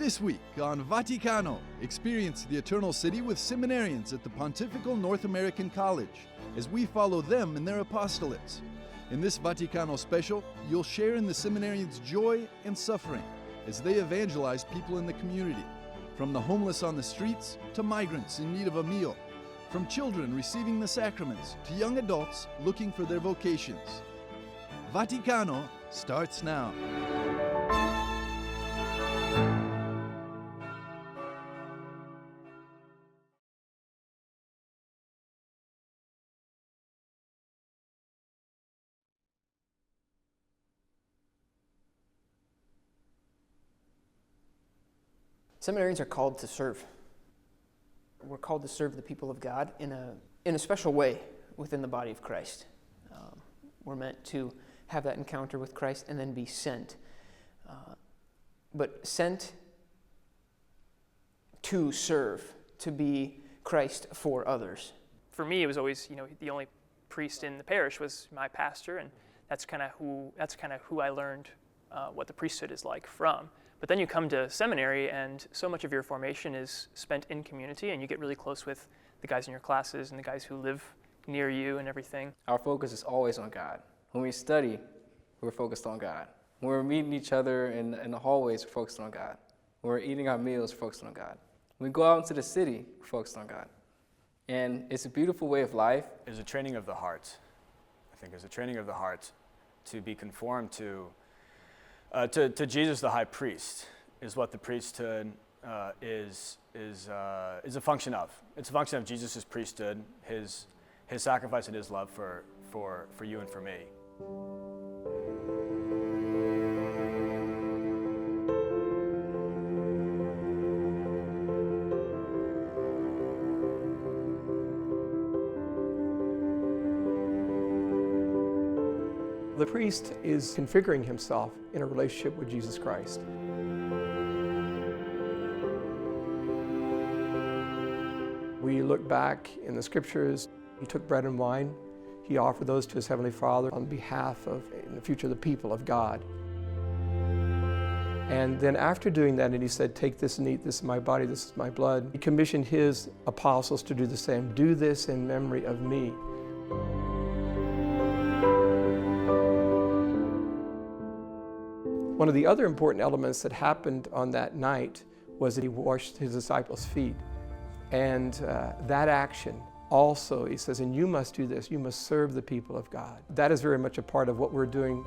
This week on Vaticano, experience the Eternal City with seminarians at the Pontifical North American College as we follow them in their apostolates. In this Vaticano special, you'll share in the seminarians' joy and suffering as they evangelize people in the community, from the homeless on the streets to migrants in need of a meal, from children receiving the sacraments to young adults looking for their vocations. Vaticano starts now. Seminarians are called to serve. We're called to serve the people of God in a special way within the body of Christ. We're meant to have that encounter with Christ and then be sent. But sent to serve, to be Christ for others. For me, it was always, the only priest in the parish was my pastor, and that's kind of who I learned what the priesthood is like from. But then you come to seminary, and so much of your formation is spent in community, and you get really close with the guys in your classes and the guys who live near you and everything. Our focus is always on God. When we study, we're focused on God. When we're meeting each other in the hallways, we're focused on God. When we're eating our meals, we're focused on God. When we go out into the city, we're focused on God. And it's a beautiful way of life. It's a training of the heart. I think it's a training of the heart to be conformed to Jesus, the high priest, is what the priesthood is a function of. It's a function of Jesus' priesthood, his sacrifice and his love for you and for me. The priest is configuring himself in a relationship with Jesus Christ. We look back in the scriptures, he took bread and wine, he offered those to his Heavenly Father on behalf of, in the future, the people of God. And then after doing that, and he said, "Take this and eat, this is my body, this is my blood," he commissioned his apostles to do the same. "Do this in memory of me." One of the other important elements that happened on that night was that he washed his disciples' feet. And that action also, he says, and you must do this, you must serve the people of God. That is very much a part of what we're doing.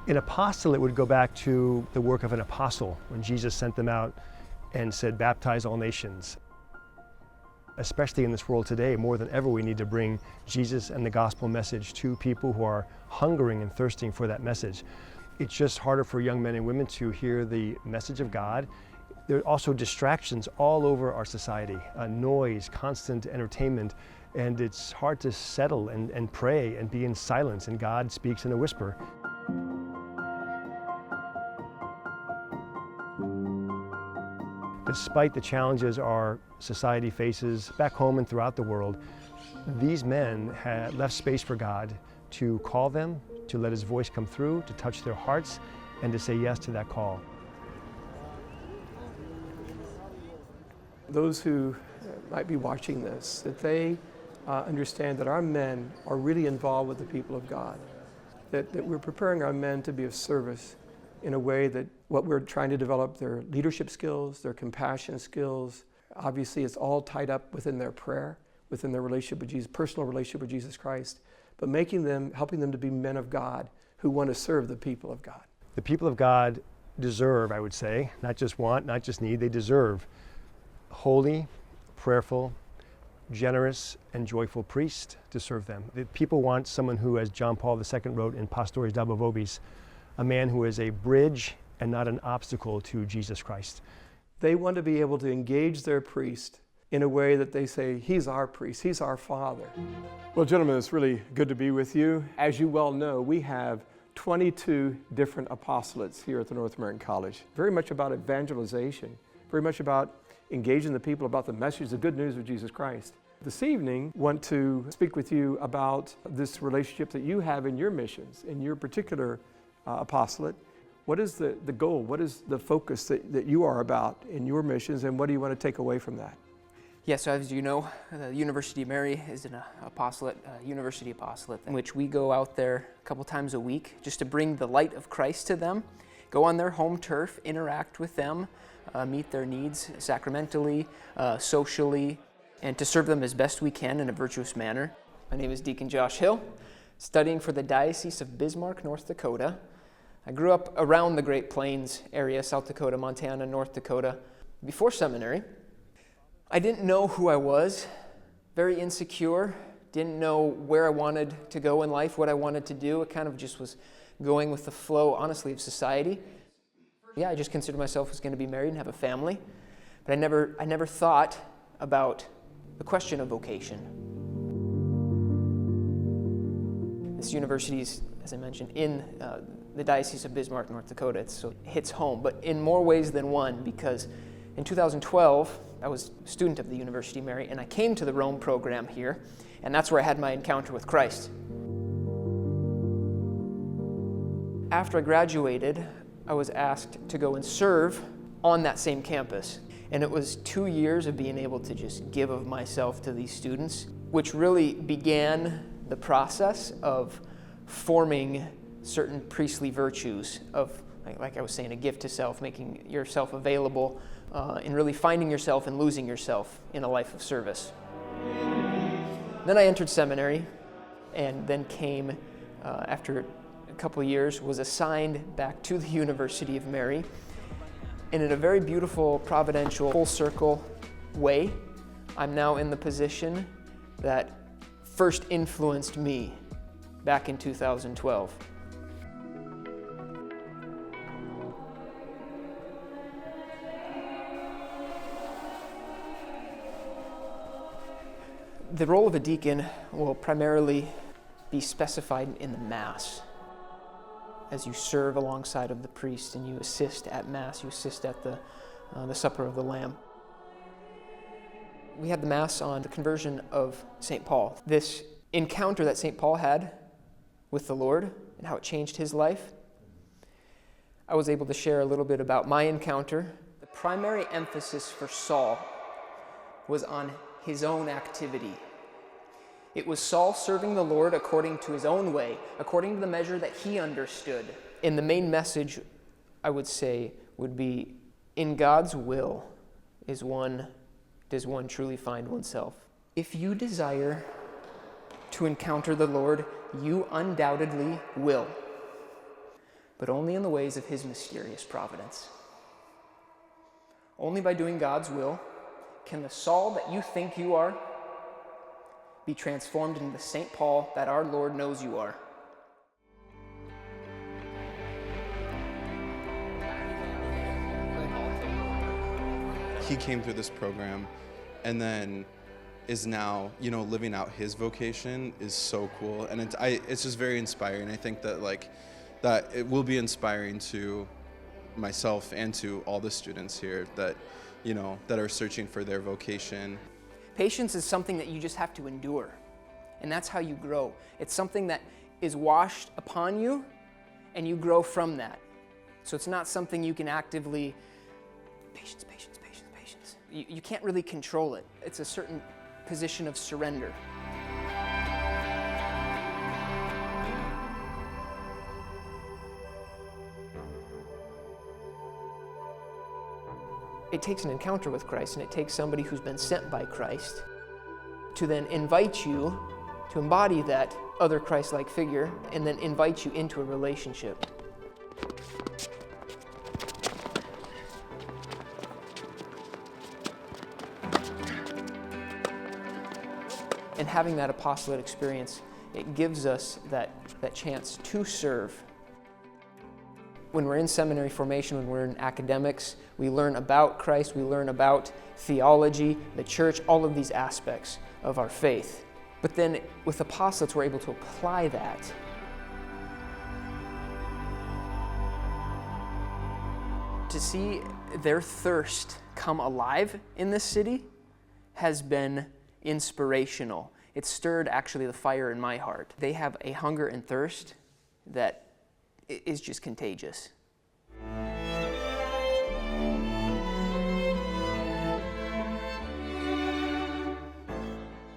An apostolate would go back to the work of an apostle when Jesus sent them out and said, "Baptize all nations." Especially in this world today, more than ever, we need to bring Jesus and the gospel message to people who are hungering and thirsting for that message. It's just harder for young men and women to hear the message of God. There are also distractions all over our society, noise, constant entertainment, and it's hard to settle and pray and be in silence, and God speaks in a whisper. Despite the challenges our society faces back home and throughout the world, these men had left space for God to call them, to let his voice come through, to touch their hearts, and to say yes to that call. Those who might be watching this, that they understand that our men are really involved with the people of God, that we're preparing our men to be of service in a way that what we're trying to develop, their leadership skills, their compassion skills, obviously it's all tied up within their prayer, within their relationship with Jesus, personal relationship with Jesus Christ, but helping them to be men of God who want to serve the people of God. The people of God deserve, I would say, not just want, not just need, they deserve holy, prayerful, generous, and joyful priest to serve them. The people want someone who, as John Paul II wrote in Pastores Dabo Vobis, a man who is a bridge and not an obstacle to Jesus Christ. They want to be able to engage their priest in a way that they say, he's our priest, he's our father. Well, gentlemen, it's really good to be with you. As you well know, we have 22 different apostolates here at the North American College. Very much about evangelization, very much about engaging the people about the message, the good news of Jesus Christ. This evening, I want to speak with you about this relationship that you have in your missions, in your particular apostolate. What is the goal? What is the focus that you are about in your missions, and what do you want to take away from that? Yeah, so as you know, the University of Mary is an apostolate, university apostolate, in which we go out there a couple times a week just to bring the light of Christ to them, go on their home turf, interact with them, meet their needs sacramentally, socially, and to serve them as best we can in a virtuous manner. My name is Deacon Josh Hill, studying for the Diocese of Bismarck, North Dakota. I grew up around the Great Plains area, South Dakota, Montana, North Dakota, before seminary. I didn't know who I was, very insecure, didn't know where I wanted to go in life, what I wanted to do. It kind of just was going with the flow, honestly, of society. Yeah, I just considered myself as going to be married and have a family, but I never thought about the question of vocation. This university is, as I mentioned, in the Diocese of Bismarck, North Dakota, so it hits home, but in more ways than one, because in 2012, I was a student of the University of Mary, and I came to the Rome program here, and that's where I had my encounter with Christ. After I graduated, I was asked to go and serve on that same campus. And it was 2 years of being able to just give of myself to these students, which really began the process of forming certain priestly virtues of, like I was saying, a gift to self, making yourself available, and really finding yourself and losing yourself in a life of service. Then I entered seminary, and then came, after a couple of years, was assigned back to the University of Mary. And in a very beautiful, providential, full circle way, I'm now in the position that first influenced me back in 2012. The role of a deacon will primarily be specified in the Mass. As you serve alongside of the priest and you assist at Mass, you assist at the Supper of the Lamb. We had the Mass on the conversion of St. Paul. This encounter that St. Paul had with the Lord and how it changed his life. I was able to share a little bit about my encounter. The primary emphasis for Saul was on his own activity. It was Saul serving the Lord according to his own way, according to the measure that he understood. And the main message, I would say, would be, in God's will does one truly find oneself. If you desire to encounter the Lord, you undoubtedly will, but only in the ways of his mysterious providence. Only by doing God's will can the Saul that you think you are be transformed into the St. Paul that our Lord knows you are. He came through this program and then is now, living out his vocation is so cool. And it's just very inspiring. I think that that it will be inspiring to myself and to all the students here that, that are searching for their vocation. Patience is something that you just have to endure, and that's how you grow. It's something that is washed upon you, and you grow from that. So it's not something you can actively, patience. You can't really control it. It's a certain position of surrender. It takes an encounter with Christ, and it takes somebody who's been sent by Christ to then invite you to embody that other Christ-like figure and then invite you into a relationship. And having that apostolate experience, it gives us that chance to serve. When we're in seminary formation, when we're in academics, we learn about Christ, we learn about theology, the church, all of these aspects of our faith. But then with apostolates, we're able to apply that. To see their thirst come alive in this city has been inspirational. It stirred actually the fire in my heart. They have a hunger and thirst that is just contagious.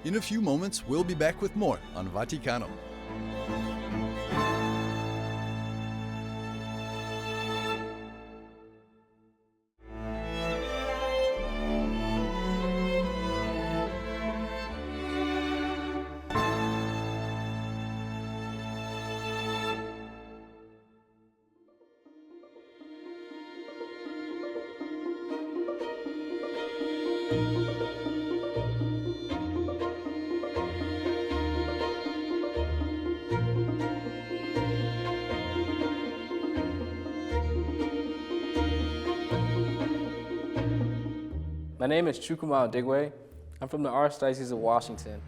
In a few moments, we'll be back with more on Vaticano. My name is Chukwuma Odigwe. I'm from the Archdiocese of Washington.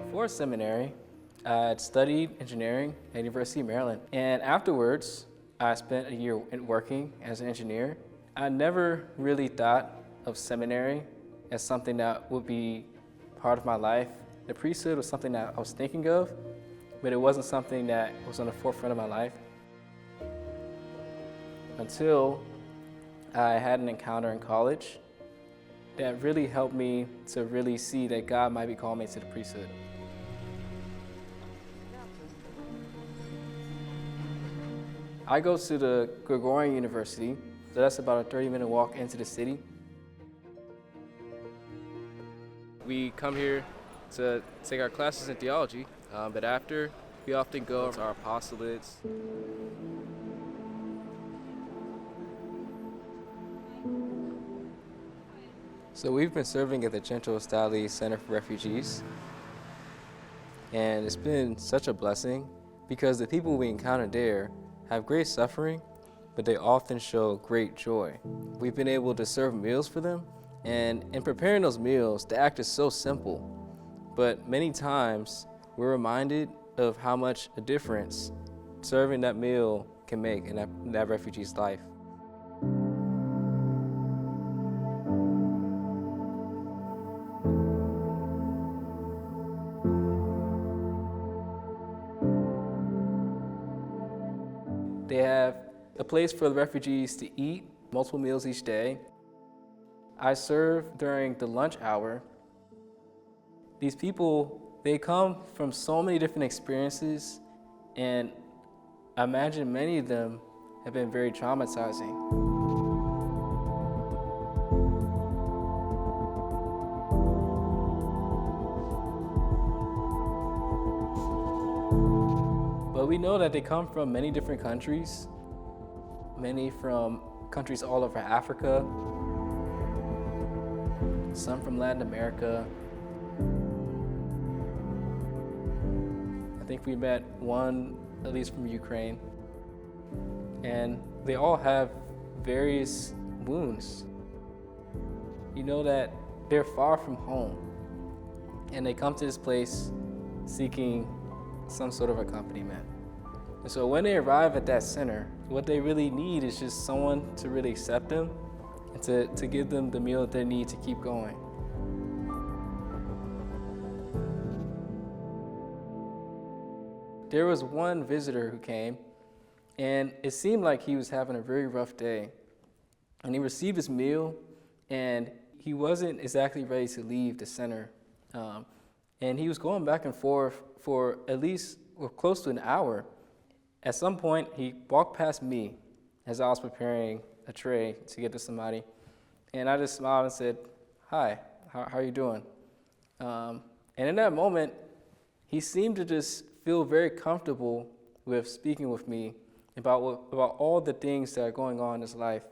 Before seminary, I had studied engineering at University of Maryland. And afterwards, I spent a year working as an engineer. I never really thought of seminary as something that would be part of my life. The priesthood was something that I was thinking of, but it wasn't something that was on the forefront of my life. Until I had an encounter in college that really helped me to really see that God might be calling me to the priesthood. I go to the Gregorian University, so that's about a 30-minute walk into the city. We come here to take our classes in theology, but after, we often go to our apostolates. So we've been serving at the Centro Stali Center for Refugees, and it's been such a blessing because the people we encounter there have great suffering, but they often show great joy. We've been able to serve meals for them, and in preparing those meals, the act is so simple, but many times we're reminded of how much a difference serving that meal can make in that refugee's life. They have a place for the refugees to eat, multiple meals each day. I serve during the lunch hour. These people, they come from so many different experiences, and I imagine many of them have been very traumatizing. But we know that they come from many different countries, many from countries all over Africa, some from Latin America. I think we met one, at least from Ukraine. And they all have various wounds. You know that they're far from home, and they come to this place seeking some sort of accompaniment. And so when they arrive at that center, what they really need is just someone to really accept them and to give them the meal that they need to keep going. There was one visitor who came, and it seemed like he was having a very rough day. And he received his meal, and he wasn't exactly ready to leave the center. And he was going back and forth for at least close to an hour. At some point, he walked past me as I was preparing a tray to get to somebody. And I just smiled and said, "Hi, how are you doing?" And in that moment, he seemed to just feel very comfortable with speaking with me about all the things that are going on in his life.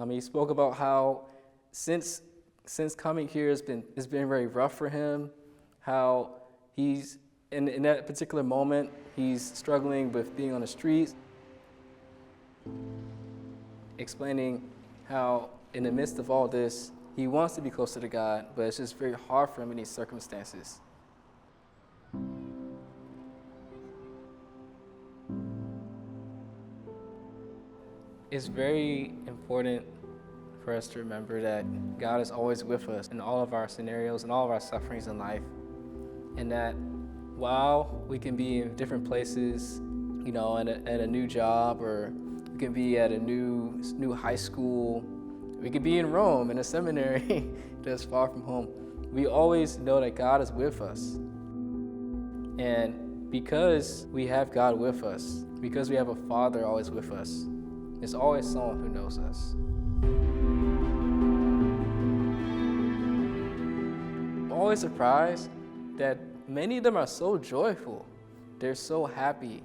He spoke about how since since coming here, it's been very rough for him, how he's, in that particular moment, he's struggling with being on the streets, explaining how in the midst of all this, he wants to be closer to God, but it's just very hard for him in these circumstances. It's very important for us to remember that God is always with us in all of our scenarios and all of our sufferings in life. And that while we can be in different places, you know, at a new job, or we can be at a new high school, we could be in Rome in a seminary that's far from home, we always know that God is with us. And because we have God with us, because we have a Father always with us, there's always someone who knows us. I'm always surprised that many of them are so joyful. They're so happy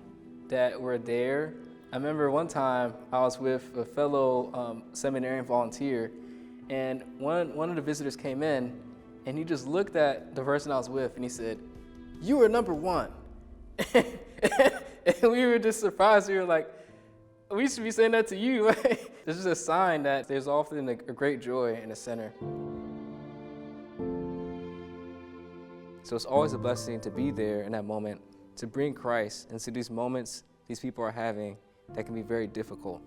that we're there. I remember one time I was with a fellow seminarian volunteer, and one of the visitors came in, and he just looked at the person I was with, and he said, "You are number one." And we were just surprised. We were like, we should be saying that to you. This is a sign that there's often a great joy in the center. So it's always a blessing to be there in that moment, to bring Christ into these moments these people are having that can be very difficult.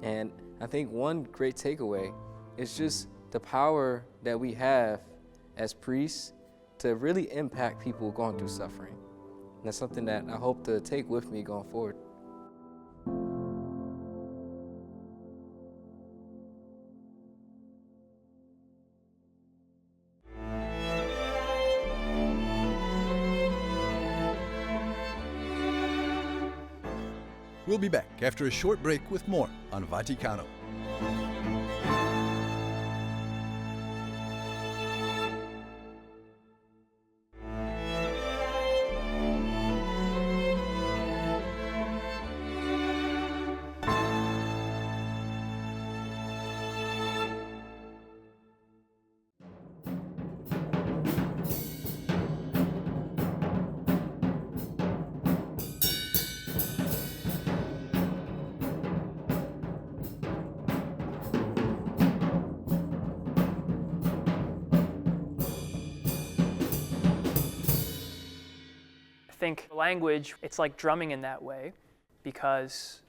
And I think one great takeaway is just the power that we have as priests to really impact people going through suffering. And that's something that I hope to take with me going forward. We'll be back after a short break with more on Vaticano. I think language, it's like drumming in that way, because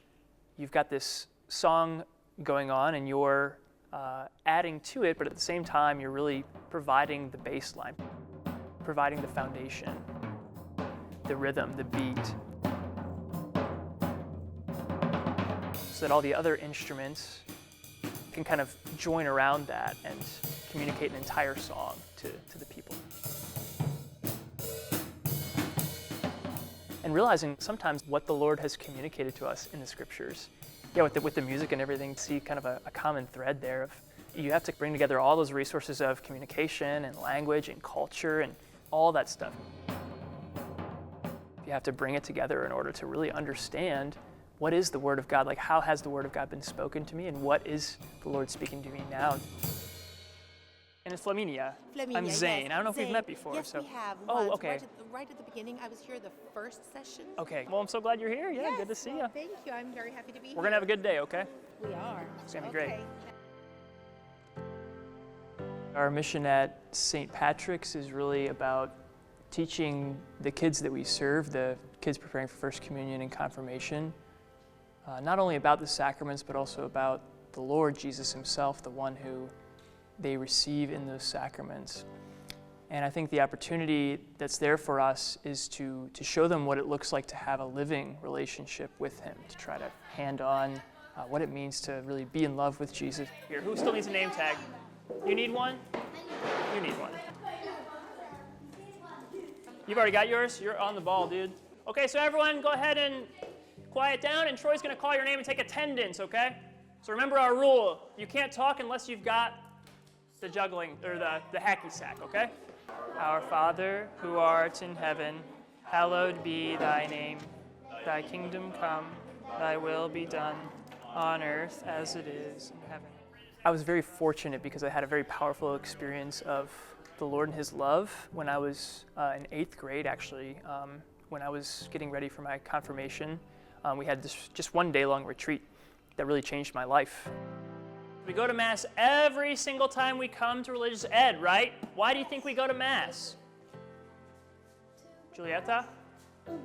you've got this song going on and you're adding to it, but at the same time you're really providing the bass line, providing the foundation, the rhythm, the beat, so that all the other instruments can kind of join around that and communicate an entire song to the people. And realizing sometimes what the Lord has communicated to us in the scriptures. Yeah, with the music and everything, see kind of a common thread there of you have to bring together all those resources of communication and language and culture and all that stuff. You have to bring it together in order to really understand what is the Word of God, like how has the Word of God been spoken to me, and what is the Lord speaking to me now. And it's Flaminia. I'm Zane. Yes. I don't know if Zane. we've met before. Yes, so. we have. Oh, okay. Right at the beginning. I was here the first session. Okay. Well, I'm so glad you're here. Yeah, Yes, good to see you. Thank you. I'm very happy to be here. We're going to have a good day, okay? We are. It's going to be great. Okay. Our mission at St. Patrick's is really about teaching the kids that we serve, the kids preparing for First Communion and Confirmation, not only about the sacraments, but also about the Lord Jesus himself, the one who they receive in those sacraments. And I think the opportunity that's there for us is to show them what it looks like to have a living relationship with him, to try to hand on what it means to really be in love with Jesus. Here, who still needs a name tag? You need one? You need one. You've already got yours? You're on the ball, dude. Okay, so everyone go ahead and quiet down, and Troy's gonna call your name and take attendance, okay? So remember our rule. You can't talk unless you've got the juggling, or the hacky sack, okay? Our Father, who art in heaven, hallowed be thy name. Thy kingdom come, thy will be done, on earth as it is in heaven. I was very fortunate because I had a very powerful experience of the Lord and His love when I was in 8th grade, actually. When I was getting ready for my confirmation, we had this just one day-long retreat that really changed my life. We go to Mass every single time we come to religious ed, right? Why do you think we go to Mass? Julieta? To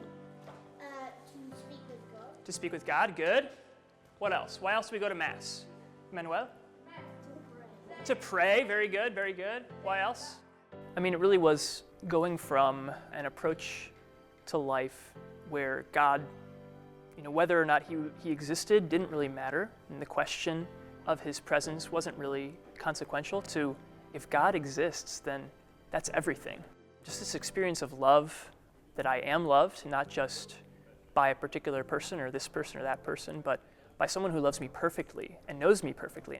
speak with God. To speak with God, good. What else? Why else do we go to Mass? Manuel? To pray, very good, very good. Why else? I mean, it really was going from an approach to life where God, whether or not he existed didn't really matter, and the question of His presence wasn't really consequential, to if God exists, then that's everything. Just this experience of love, that I am loved, not just by a particular person or this person or that person, but by someone who loves me perfectly and knows me perfectly.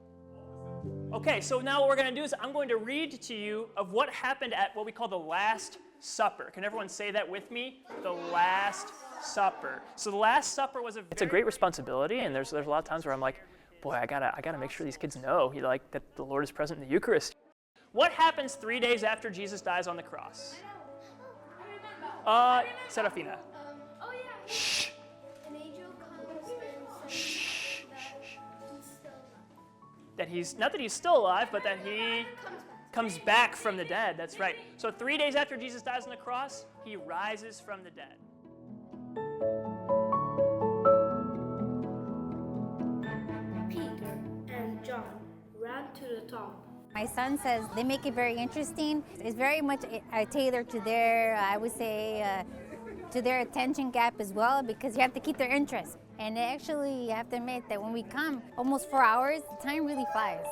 Okay, so now what we're going to do is I'm going to read to you of what happened at what we call the Last Supper. Can everyone say that with me? The Last Supper. So the Last Supper was it's a great responsibility, and there's a lot of times where I'm like, boy, I gotta make sure these kids know that the Lord is present in the Eucharist. What happens 3 days after Jesus dies on the cross? Serafina. Shh. An angel comes and Shh. That he's, not that he's still alive, but that he comes back from the dead. That's right. So 3 days after Jesus dies on the cross, he rises from the dead. Peter and John ran to the top. My son says they make it very interesting. It's very much tailored to their, I would say, to their attention gap as well, because you have to keep their interest. And actually, you have to admit that when we come, almost 4 hours, the time really flies.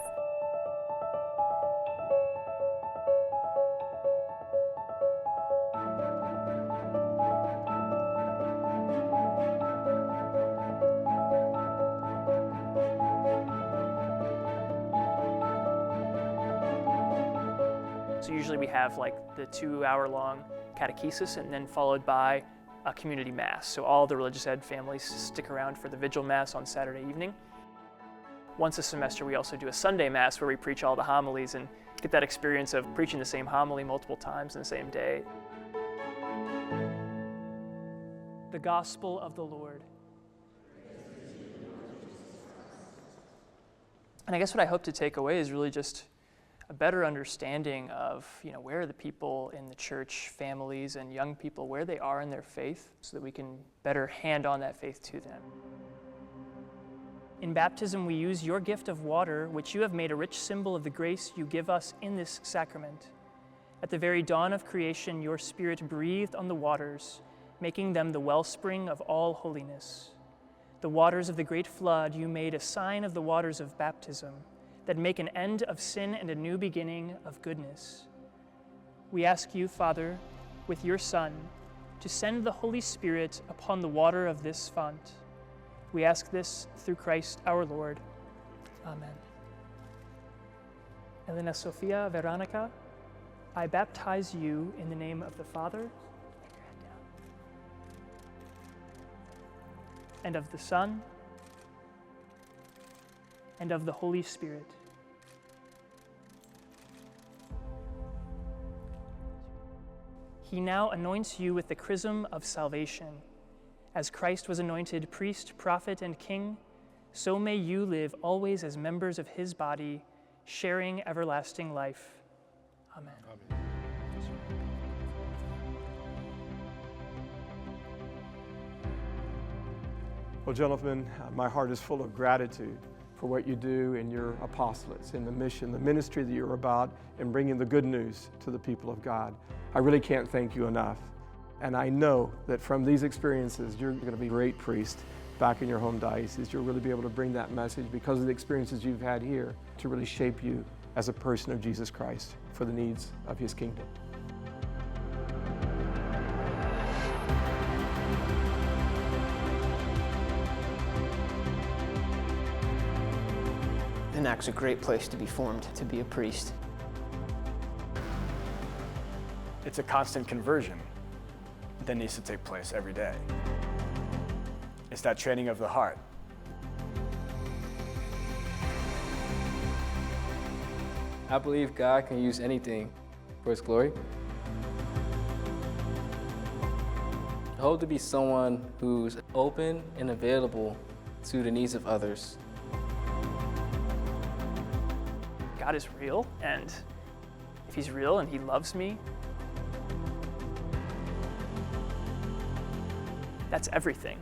So usually we have the 2-hour-long Catechesis and then followed by a community Mass. So all the religious ed families stick around for the Vigil Mass on Saturday evening. Once a semester, we also do a Sunday Mass where we preach all the homilies and get that experience of preaching the same homily multiple times in the same day. The Gospel of the Lord. And I guess what I hope to take away is really just a better understanding of, where the people in the church, families and young people, where they are in their faith, so that we can better hand on that faith to them. In baptism, we use your gift of water, which you have made a rich symbol of the grace you give us in this sacrament. At the very dawn of creation, your Spirit breathed on the waters, making them the wellspring of all holiness. The waters of the great flood you made a sign of the waters of baptism, that make an end of sin and a new beginning of goodness. We ask you, Father, with your Son, to send the Holy Spirit upon the water of this font. We ask this through Christ our Lord. Amen. Elena Sofia Veronica, I baptize you in the name of the Father, and of the Son, and of the Holy Spirit. He now anoints you with the chrism of salvation. As Christ was anointed priest, prophet, and king, so may you live always as members of his body, sharing everlasting life. Amen. Amen. Well, gentlemen, my heart is full of gratitude for what you do in your apostolates, in the mission, the ministry that you're about, in bringing the good news to the people of God. I really can't thank you enough. And I know that from these experiences, you're going to be a great priest back in your home diocese. You'll really be able to bring that message because of the experiences you've had here to really shape you as a person of Jesus Christ for the needs of his kingdom. Enact's a great place to be formed, to be a priest. It's a constant conversion that needs to take place every day. It's that training of the heart. I believe God can use anything for His glory. I hope to be someone who's open and available to the needs of others. God is real, and if He's real and He loves me, that's everything.